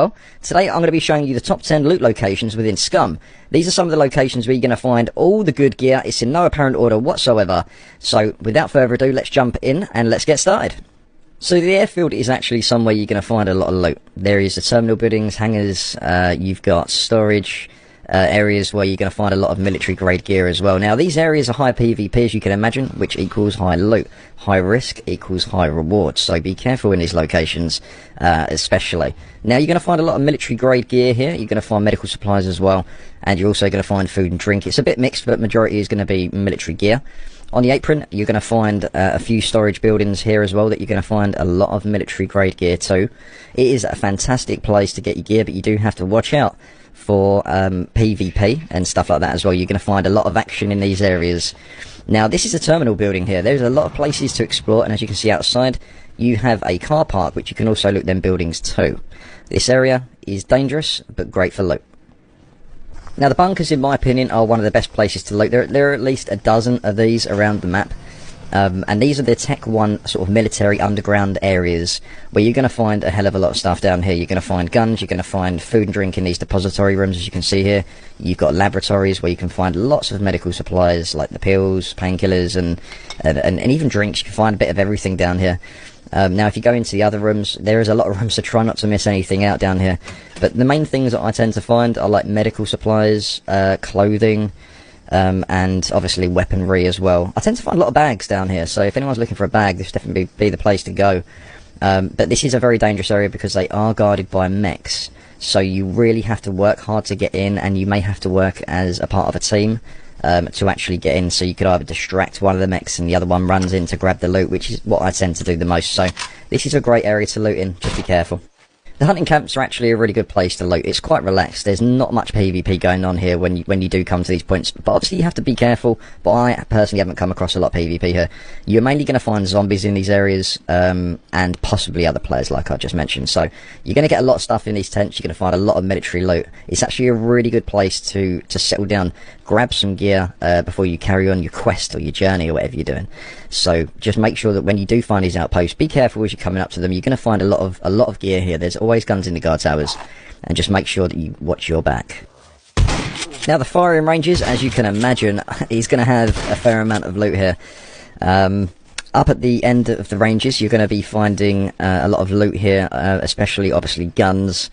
Well, today I'm going to be showing you the top 10 loot locations within Scum. These are some of the locations where you're going to find all the good gear. It's in no apparent order whatsoever. So without further ado, let's jump in and let's get started. So the airfield is actually somewhere you're going to find a lot of loot. There is the terminal buildings, hangars, you've got storage areas where you're going to find a lot of military grade gear as well. Now these areas are high PvP, as you can imagine, which equals high loot. High risk equals high reward, so be careful in these locations especially. Now you're going to find a lot of military grade gear here. You're going to find medical supplies as well, and you're also going to find food and drink. It's a bit mixed, but majority is going to be military gear. On the apron, you're going to find a few storage buildings here as well that you're going to find a lot of military grade gear too. It is a fantastic place to get your gear, but you do have to watch out for PvP and stuff like that as well. You're going to find a lot of action in these areas. Now this is a terminal building here. There's a lot of places to explore, and as you can see outside, you have a car park which you can also loot them buildings too. This area is dangerous but great for loot. Now the bunkers, in my opinion, are one of the best places to loot. There are at least a dozen of these around the map. And these are the Tech 1 sort of military underground areas where you're going to find a hell of a lot of stuff down here. You're going to find guns, you're going to find food and drink in these depository rooms, as you can see here. You've got laboratories where you can find lots of medical supplies like the pills, painkillers, and even drinks. You can find a bit of everything down here. Now if you go into the other rooms, there is a lot of rooms, so try not to miss anything out down here. But the main things that I tend to find are like medical supplies, clothing, and obviously weaponry as well. I tend to find a lot of bags down here, so if anyone's looking for a bag, this definitely be the place to go. But this is a very dangerous area because they are guarded by mechs, so you really have to work hard to get in, and you may have to work as a part of a team to actually get in. So you could either distract one of the mechs and the other one runs in to grab the loot, which is what I tend to do the most. So this is a great area to loot in, just be careful. The hunting camps are actually a really good place to loot. It's quite relaxed. There's not much PvP going on here when you do come to these points. But obviously you have to be careful. But I personally haven't come across a lot of PvP here. You're mainly going to find zombies in these areas, and possibly other players like I just mentioned. So you're going to get a lot of stuff in these tents. You're going to find a lot of military loot. It's actually a really good place to settle down, grab some gear before you carry on your quest or your journey or whatever you're doing. So just make sure that when you do find these outposts, be careful as you're coming up to them. You're going to find a lot of gear here. There's always guns in the guard towers, and just make sure that you watch your back. Now the firing ranges, as you can imagine, is going to have a fair amount of loot here. Up at the end of the ranges, you're going to be finding a lot of loot here, especially obviously guns.